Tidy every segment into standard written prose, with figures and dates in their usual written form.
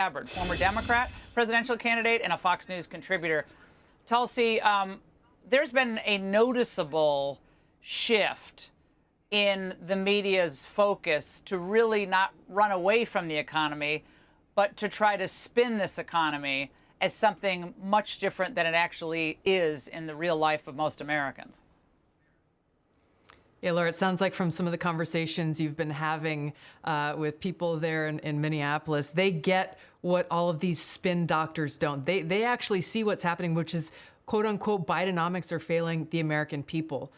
Gabbard, former Democrat presidential candidate and a Fox News contributor. Tulsi, there's been a noticeable shift in the media's focus to really not run away from the economy, but to try to spin this economy as something much different than it actually is in the real life of most Americans. Yeah, Laura, it sounds like from some of the conversations you've been having with people there in Minneapolis, they get what all of these spin doctors don't. They actually see what's happening, which is, quote unquote, Bidenomics are failing the American people.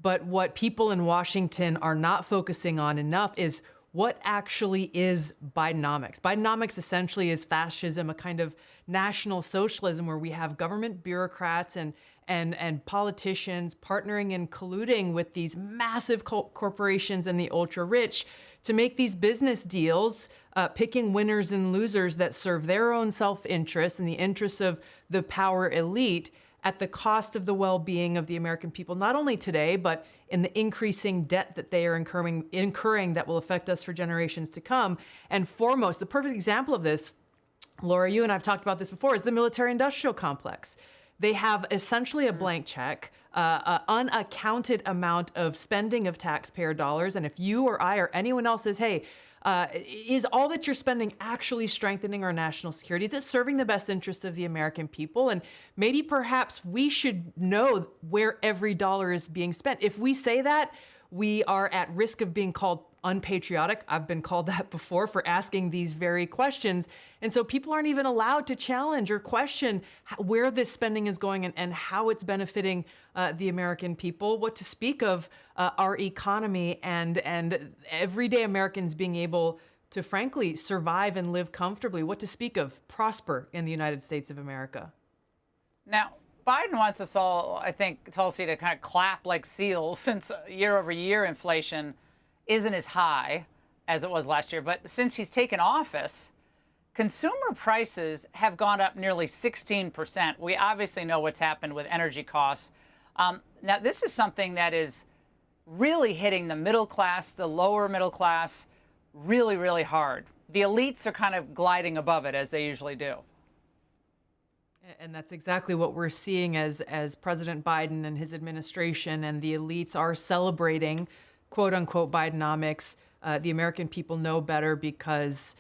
But what people in Washington are not focusing on enough is what actually is Bidenomics. Bidenomics essentially is fascism, a kind of national socialism where we have government bureaucrats and politicians partnering and colluding with these massive corporations and the ultra-rich to make these business deals, picking winners and losers that serve their own self-interest and the interests of the power elite at the cost of the well-being of the American people, not only today, but in the increasing debt that they are incurring that will affect us for generations to come. And foremost, the perfect example of this, Laura, you and I've talked about this before, is the military-industrial complex. They have essentially a blank check, unaccounted amount of spending of taxpayer dollars. And if you or I or anyone else says, hey, is all that you're spending actually strengthening our national security? Is it serving the best interests of the American people? And maybe perhaps we should know where every dollar is being spent. If we say that, we are at risk of being called unpatriotic. I've been called that before for asking these very questions. And so people aren't even allowed to challenge or question where this spending is going and how it's benefiting the American people, what to speak of our economy and everyday Americans being able to, frankly, survive and live comfortably, what to speak of prosper in the United States of America. Now, Biden wants us all, I think, Tulsi, to kind of clap like seals since year-over-year inflation isn't as high as it was last year. But since he's taken office, consumer prices have gone up nearly 16%. We obviously know what's happened with energy costs. Now, this is something that is really hitting the middle class, the lower middle class, really, really hard. The elites are kind of gliding above it, as they usually do. And that's exactly what we're seeing as President Biden and his administration and the elites are celebrating, quote unquote, Bidenomics. The American people know better because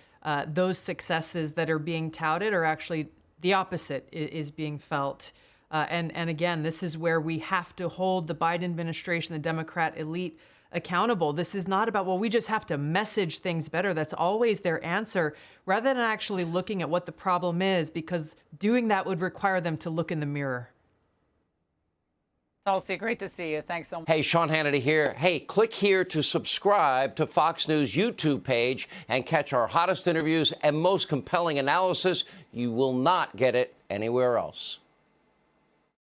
those successes that are being touted are actually the opposite is being felt. And again, this is where we have to hold the Biden administration, the Democrat elite, accountable. This is not about, well, we just have to message things better. That's always their answer, rather than actually looking at what the problem is, because doing that would require them to look in the mirror. Tulsi, great to see you. Thanks so much. Hey, Sean Hannity here. Hey, click here to subscribe to Fox News YouTube page and catch our hottest interviews and most compelling analysis. You will not get it anywhere else.